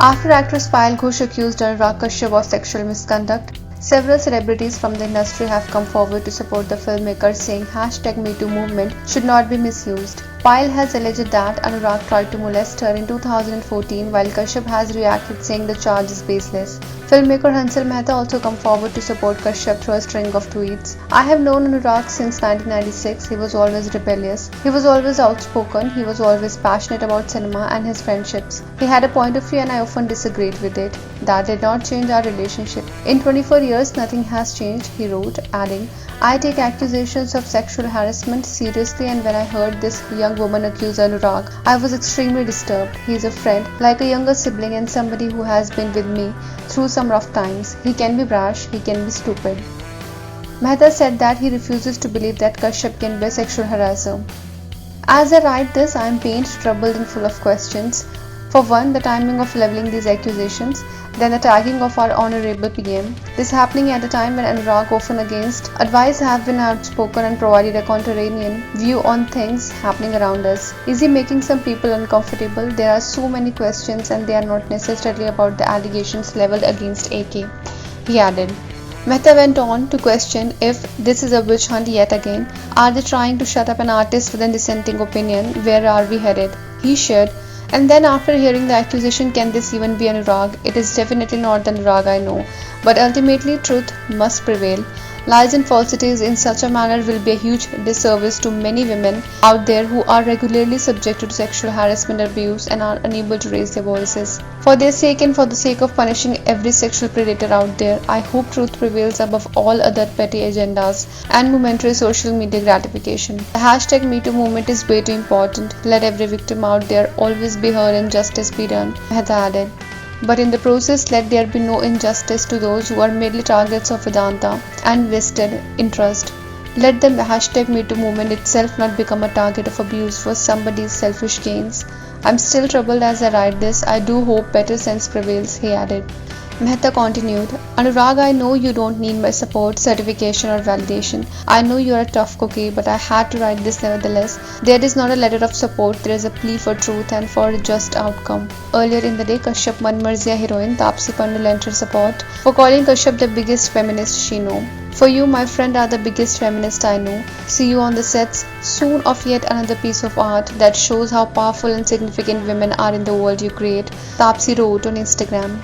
After actress Payal Ghosh accused Anurag Kashyap of sexual misconduct, several celebrities from the industry have come forward to support the filmmaker, saying #MeToo movement should not be misused. Payal has alleged that Anurag tried to molest her in 2014, while Kashyap has reacted saying the charge is baseless. Filmmaker Hansal Mehta also come forward to support Kashyap through a string of tweets. "I have known Anurag since 1996. He was always rebellious. He was always outspoken. He was always passionate about cinema and his friendships. He had a point of view and I often disagreed with it. That did not change our relationship. In 24 years, nothing has changed," he wrote, adding, "I take accusations of sexual harassment seriously, and when I heard this young woman accuse Anurag, I was extremely disturbed. He is a friend, like a younger sibling, and somebody who has been with me through some rough times. He can be brash, he can be stupid." Mehta said that he refuses to believe that Kashyap can be a sexual harasser. "As I write this, I am pained, troubled and full of questions. For one, the timing of levelling these accusations, then the tagging of our honorable PM. This happening at a time when Anurag, often against advice, have been outspoken and provided a contrarian view on things happening around us. Is he making some people uncomfortable? There are so many questions and they are not necessarily about the allegations levelled against AK," he added. Mehta went on to question if this is a witch hunt yet again. Are they trying to shut up an artist with a dissenting opinion? Where are we headed? He shared, "And then after hearing the accusation, can this even be Anurag? It is definitely not the Anurag I know. But ultimately truth must prevail. Lies and falsities in such a manner will be a huge disservice to many women out there who are regularly subjected to sexual harassment and abuse and are unable to raise their voices. For their sake and for the sake of punishing every sexual predator out there, I hope truth prevails above all other petty agendas and momentary social media gratification. The #MeToo movement is way too important. Let every victim out there always be heard and justice be done," Mehta added. "But in the process, let there be no injustice to those who are merely targets of Vedanta and vested interest. Let the #MeToo movement itself not become a target of abuse for somebody's selfish gains. I'm still troubled as I write this. I do hope better sense prevails," he added. Mehta continued, "Anurag, I know you don't need my support, certification or validation. I know you are a tough cookie, but I had to write this nevertheless. There is not a letter of support, there is a plea for truth and for a just outcome." Earlier in the day, Kashyap Manmarzia heroine Taapsee Pannu lent her support for calling Kashyap the biggest feminist she knows. "For you, my friend, are the biggest feminist I know. See you on the sets soon of yet another piece of art that shows how powerful and significant women are in the world you create," Taapsee wrote on Instagram.